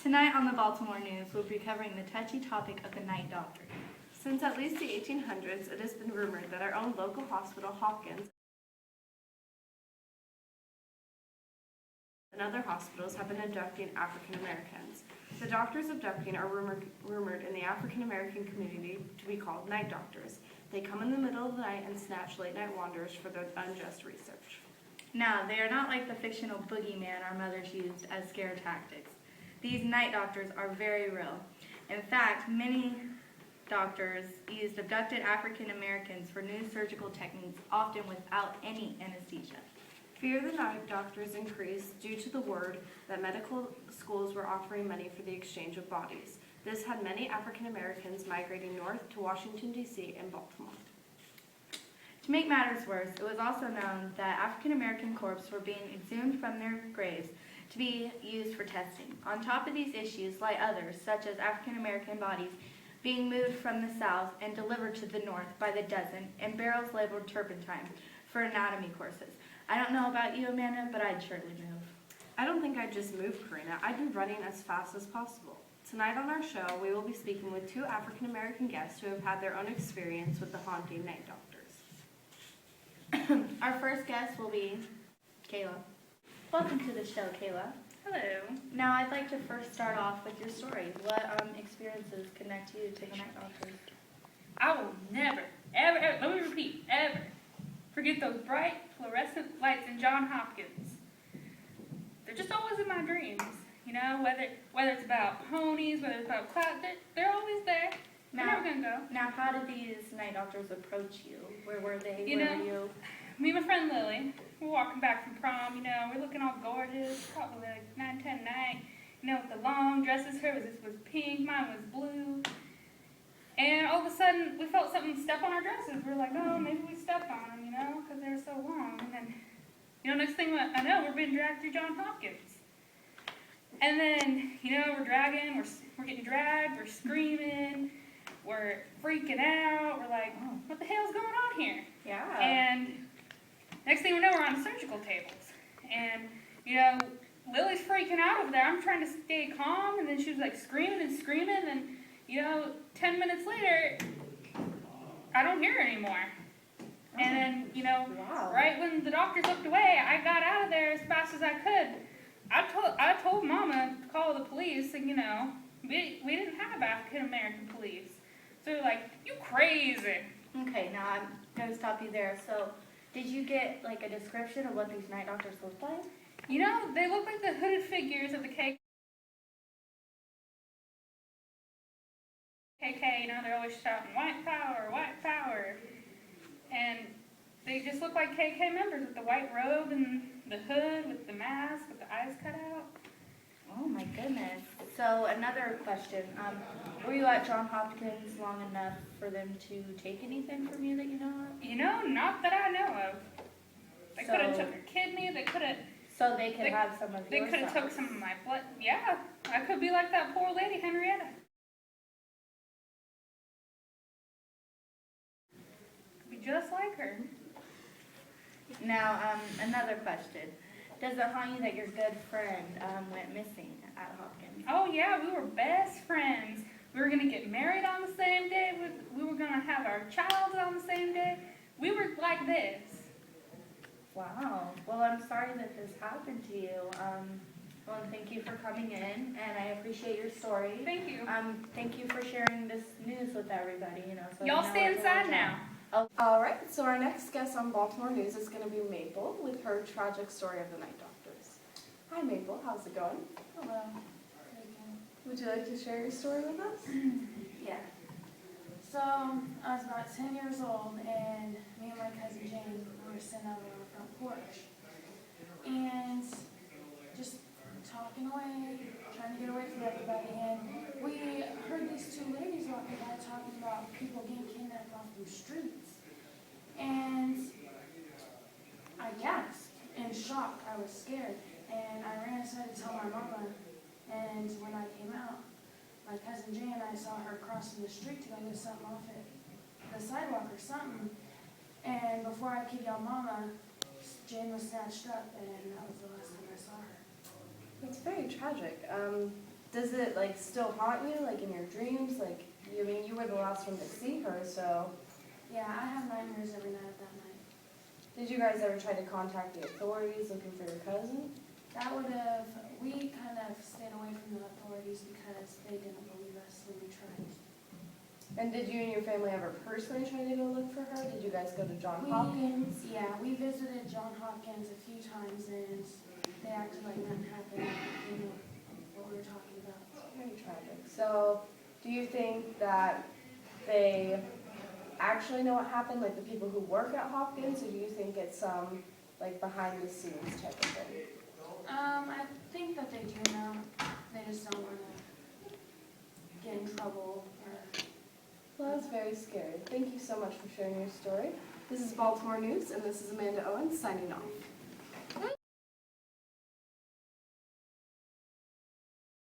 Tonight on the Baltimore News, we'll be covering the touchy topic of the night doctor. Since at least the 1800s, it has been rumored that our own local hospital, Hopkins, and other hospitals have been abducting African Americans. The doctors abducting are rumored in the African American community to be called night doctors. They come in the middle of the night and snatch late-night wanderers for their unjust research. Now, they are not like the fictional boogeyman our mothers used as scare tactics. These night doctors are very real. In fact, many doctors used abducted African Americans for new surgical techniques, often without any anesthesia. Fear of the night doctors increased due to the word that medical schools were offering money for the exchange of bodies. This had many African Americans migrating north to Washington, D.C. and Baltimore. To make matters worse, it was also known that African American corpses were being exhumed from their graves to be used for testing. On top of these issues lie others, such as African American bodies being moved from the south and delivered to the north by the dozen in barrels labeled turpentine for anatomy courses. I don't know about you, Amanda, but I'd surely move. I don't think I'd just move, Karina. I'd be running as fast as possible. Tonight on our show, we will be speaking with two African American guests who have had their own experience with the haunting night doctors. Our first guest will be Kayla. Welcome to the show, Kayla. Hello. Now, I'd like to first start off with your story. What experiences connect you to the night doctors? I will never, ever, let me repeat, ever forget those bright fluorescent lights in Johns Hopkins. They're just always in my dreams. You know, whether it's about ponies, whether it's about clouds, they're always there. They're never going to go. Now, how did these night doctors approach you? Where were they? You Where know, were you? Me and my friend Lily, we're walking back from prom, you know, we're looking all gorgeous, probably like 9, 10 night, you know, with the long dresses. Hers was pink, mine was blue. And all of a sudden, we felt something step on our dresses. We were like, oh, maybe we stepped on them, you know, because they were so long. And then, you know, next thing I know, we're being dragged through Johns Hopkins. And then, you know, we're dragging, we're getting dragged, we're screaming, we're freaking out. We're like, what the hell's going on here? Yeah. And next thing we know, we're on surgical tables. And, you know, Lily's freaking out over there. I'm trying to stay calm, and then she was like screaming and screaming, and, you know, 10 minutes later, I don't hear her anymore. And then, you know, right when the doctors looked away, I got out of there as fast as I could. I told Mama to call the police, and, you know, we didn't have African American police. So they're like, you crazy. Okay, now I'm going to stop you there. So, did you get like a description of what these night doctors looked like? You know, they look like the hooded figures of the KKK. You know, they're always shouting, white power, white power. And they just look like KKK members with the white robe and the hood with the mask with the eyes cut out. Oh my goodness. So another question. Were you at Johns Hopkins long enough for them to take anything from you that you know of? You know, not that I know of. They could have took a kidney, they could have... So they could have some of your They could have took some of my blood. Yeah, I could be like that poor lady, Henrietta. Could be just like her. Now, another question. Does it haunt you that your good friend went missing at Hopkins? Oh yeah, we were best friends. We were gonna get married on the same day. We were gonna have our child on the same day. We were like this. Wow. Well, I'm sorry that this happened to you. Well, thank you for coming in, and I appreciate your story. Thank you. Thank you for sharing this news with everybody. You know, so Y'all stay inside now. All right, so our next guest on Baltimore News is going to be Maple with her tragic story of the night doctors. Hi, Maple. How's it going? Hello. Would you like to share your story with us? Yeah. So, I was about 10 years old, and me and my cousin Jane were sitting out on the front porch. And just talking away, trying to get away from everybody. And we heard these two ladies walking by talking about people getting kidnapped off the streets. And I gasped in shock. I was scared. And I ran inside to tell my mama. And when I came out, my cousin Jane and I saw her crossing the street to go get something off at the sidewalk or something. And before I could yell mama, Jane was snatched up, and that was the last time I saw her. That's very tragic. Does it like still haunt you, like in your dreams? Like, I mean, you were the last one to see her, so Yeah, I have nightmares every night of that night. did you guys ever try to contact the authorities looking for your cousin? We kind of stayed away from the authorities because they didn't believe us when we tried. And did you and your family ever personally try to go look for her? Did you guys go to John Hopkins? We visited John Hopkins a few times and they acted like nothing happened. They knew what we were talking about. Very tragic. So, do you think that they actually know what happened, like the people who work at Hopkins, or do you think it's some like behind the scenes type of thing? I think that they do know. They just don't want to get in trouble or. Well, that's very scary. Thank you so much for sharing your story. This is Baltimore News, and this is Amanda Owens signing off.